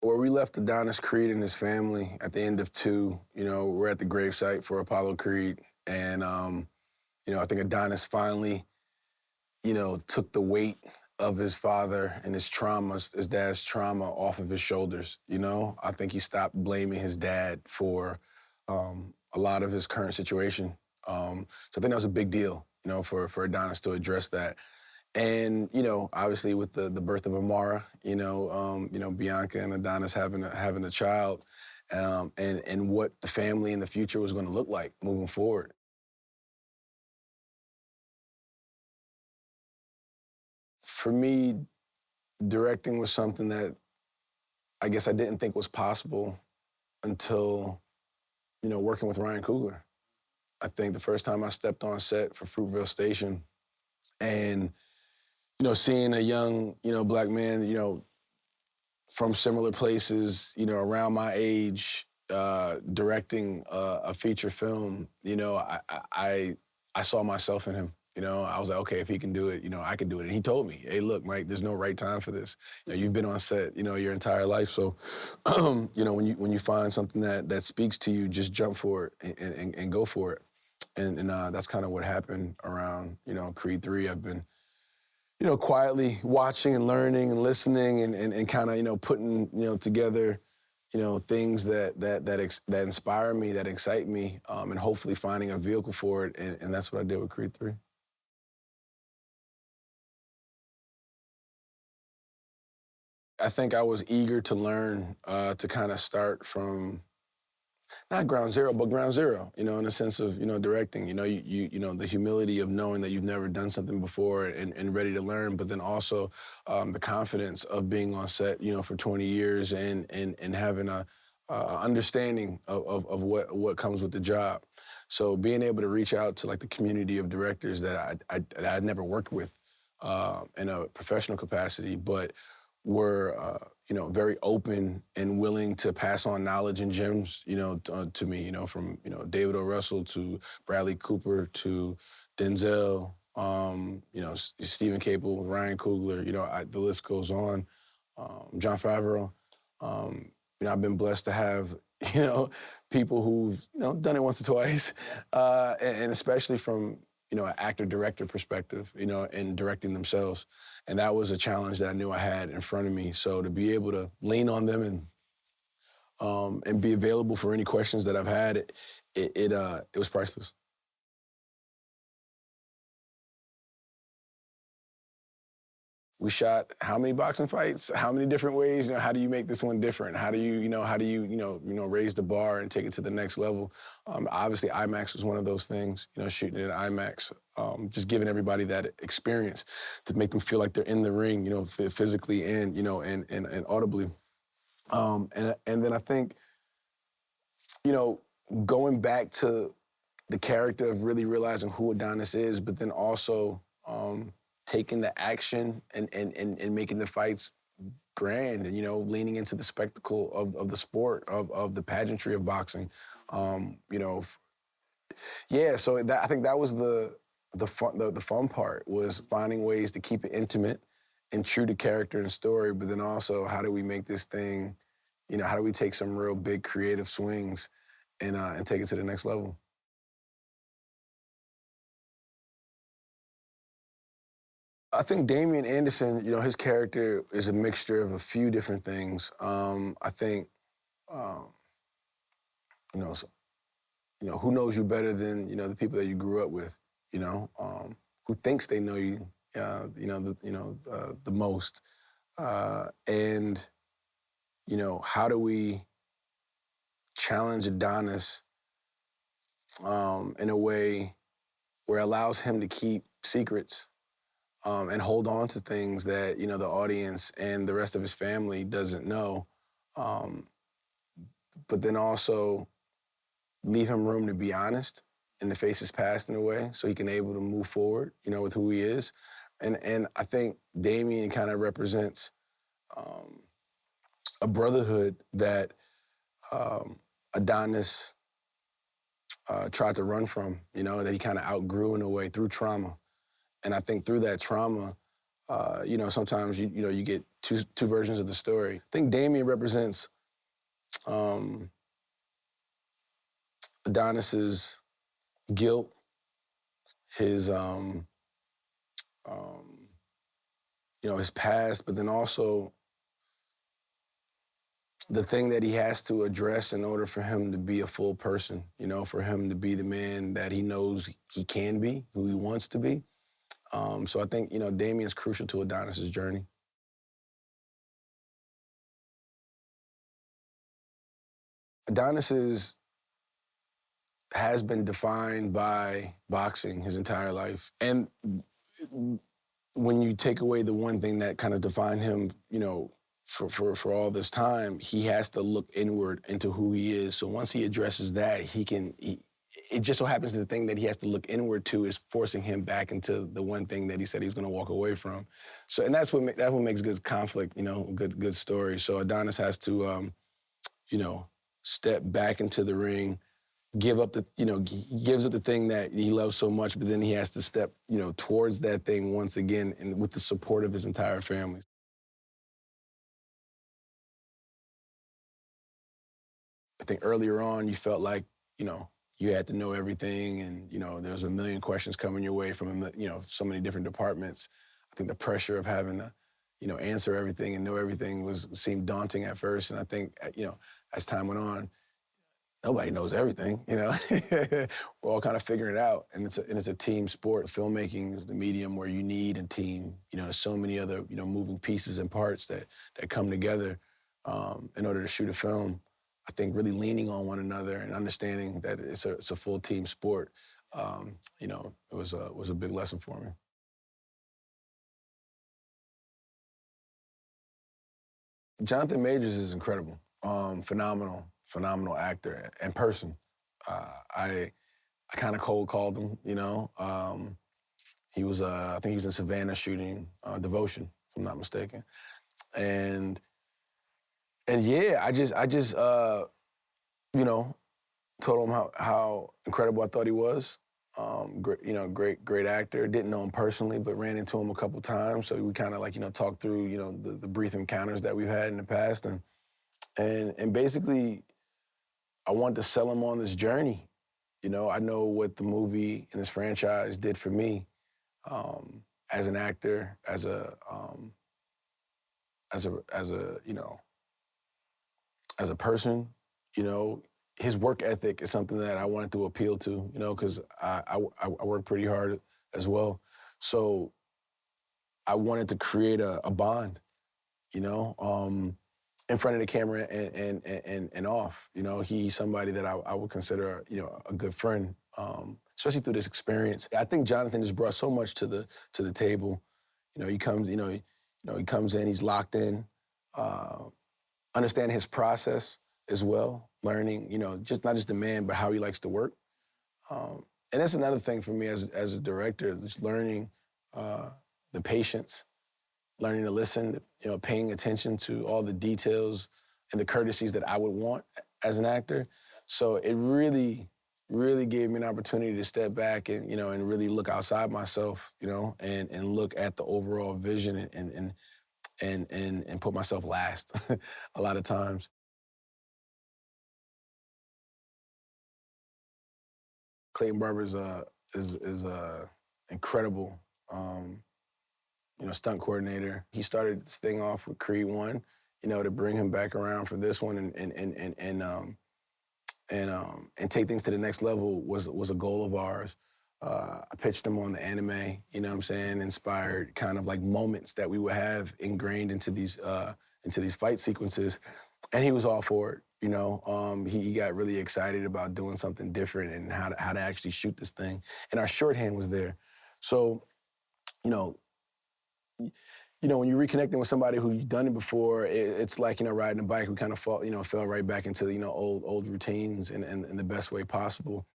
Where we left Adonis Creed and his family at the end of 2, we're at the gravesite for Apollo Creed. And, I think Adonis finally, took the weight of his father and his traumas, his dad's trauma off of his shoulders, I think he stopped blaming his dad for a lot of his current situation. So I think that was a big deal, for Adonis to address that. And, obviously with the birth of Amara, Bianca and Adonis having a child, and what the family in the future was going to look like moving forward. For me, directing was something that I guess I didn't think was possible until, working with Ryan Coogler. I think the first time I stepped on set for Fruitvale Station and, seeing a young, black man, from similar places, around my age, directing a feature film, I saw myself in him. I was like, okay, if he can do it, I can do it. And he told me, hey, look, Mike, there's no right time for this. You've been on set, your entire life. So, when you find something that speaks to you, just jump for it and go for it. And that's kind of what happened around, Creed 3. I've been, quietly watching and learning and listening and kind of, putting, together, things that inspire me, that excite me, and hopefully finding a vehicle for it. And that's what I did with Creed 3. I think I was eager to learn, to kind of start from not ground zero, but ground zero, in the sense of, directing, the humility of knowing that you've never done something before and ready to learn, but then also the confidence of being on set, for 20 years and having a understanding of what comes with the job. So being able to reach out to like the community of directors that I'd never worked with in a professional capacity, but were very open and willing to pass on knowledge and gems, to me, from David O. Russell to Bradley Cooper to Denzel, Stephen Caple, Ryan Coogler, the list goes on. Jon Favreau. I've been blessed to have people who've done it once or twice, and especially from an actor-director perspective, and directing themselves. And that was a challenge that I knew I had in front of me. So to be able to lean on them and be available for any questions that I've had, it was priceless. We shot how many boxing fights? How many different ways? How do you make this one different? How do you raise the bar and take it to the next level? Obviously, IMAX was one of those things. Shooting it at IMAX, just giving everybody that experience to make them feel like they're in the ring, physically and and audibly. And then I think, going back to the character of really realizing who Adonis is, but then also taking the action and making the fights grand and, leaning into the spectacle of the sport, of the pageantry of boxing. Yeah, so I think that was the fun part, was finding ways to keep it intimate and true to character and story, but then also how do we make this thing, how do we take some real big creative swings and take it to the next level? I think Damian Anderson, his character is a mixture of a few different things. I think, um, you know, s- who knows you better than, the people that you grew up with, who thinks they know you, the most. And, how do we challenge Adonis in a way where it allows him to keep secrets and hold on to things that, the audience and the rest of his family doesn't know, um, but then also leave him room to be honest and to face his past in a way so he can able to move forward, with who he is. And I think Damien kind of represents um, a brotherhood that Adonis tried to run from, that he kind of outgrew in a way through trauma. And I think through that trauma, Sometimes you get two versions of the story. I think Damian represents um, Adonis's guilt, his um, his past, but then also the thing that he has to address in order for him to be a full person, for him to be the man that he knows he can be, who he wants to be. So I think, Damien's crucial to Adonis's journey. Adonis has been defined by boxing his entire life. And when you take away the one thing that kind of defined him, for all this time, he has to look inward into who he is. So once he addresses that, it just so happens the thing that he has to look inward to is forcing him back into the one thing that he said he was going to walk away from. So, and that's what makes good conflict, good story. So Adonis has to, step back into the ring, give up he gives up the thing that he loves so much, but then he has to step, towards that thing once again, and with the support of his entire family. I think earlier on you felt like, you had to know everything, and, there was a million questions coming your way from, so many different departments. I think the pressure of having to, answer everything and know everything seemed daunting at first. And I think, as time went on, nobody knows everything, We're all kind of figuring it out, and it's a team sport. Filmmaking is the medium where you need a team. There's so many other, moving pieces and parts that come together in order to shoot a film. I think really leaning on one another and understanding that it's a full team sport, it was a big lesson for me. Jonathan Majors is incredible, phenomenal actor and person. I kind of cold called him, He was, I think he was in Savannah shooting Devotion, if I'm not mistaken. And yeah, I just you know, told him how incredible I thought he was. Great actor. Didn't know him personally, but ran into him a couple times. So we kind of talked through, the brief encounters that we've had in the past, and basically, I wanted to sell him on this journey. I know what the movie and this franchise did for me, as an actor, as a person. You know, his work ethic is something that I wanted to appeal to. Because I work pretty hard as well. So I wanted to create a bond. You know, in front of the camera and off. He's somebody that I would consider a good friend. Especially through this experience. I think Jonathan just brought so much to the table. He comes, he comes in, he's locked in, understanding his process as well, learning, just not just the man, but how he likes to work. And that's another thing for me as a director, just learning the patience, learning to listen, paying attention to all the details and the courtesies that I would want as an actor. So it really, really gave me an opportunity to step back and really look outside myself, and look at the overall vision and put myself last a lot of times. Clayton Barber is incredible, stunt coordinator. He started this thing off with Creed 1, to bring him back around for this one and take things to the next level was a goal of ours. I pitched him on the anime, what I'm saying, inspired kind of like moments that we would have ingrained into these fight sequences, and he was all for it. He got really excited about doing something different and how to actually shoot this thing, and our shorthand was there. So, you know, when you're reconnecting with somebody who you've done it before, it's like, riding a bike. We kind of fell right back into, old routines in the best way possible.